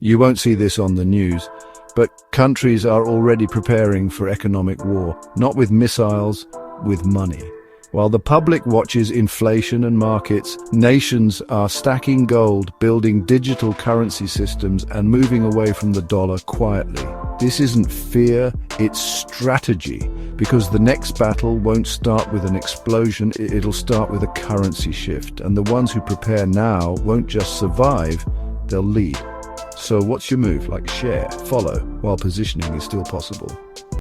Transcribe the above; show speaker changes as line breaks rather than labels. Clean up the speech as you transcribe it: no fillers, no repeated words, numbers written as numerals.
You won't see this on the news, but countries are already preparing for economic war, not with missiles, with money. While the public watches inflation and markets, nations are stacking gold, building digital currency systems, and moving away from the dollar quietly. This isn't fear, it's strategy, because the next battle won't start with an explosion, it'll start with a currency shift. And the ones who prepare now won't just survive, they'll lead. So what's your move? Like share, follow, while positioning is still possible.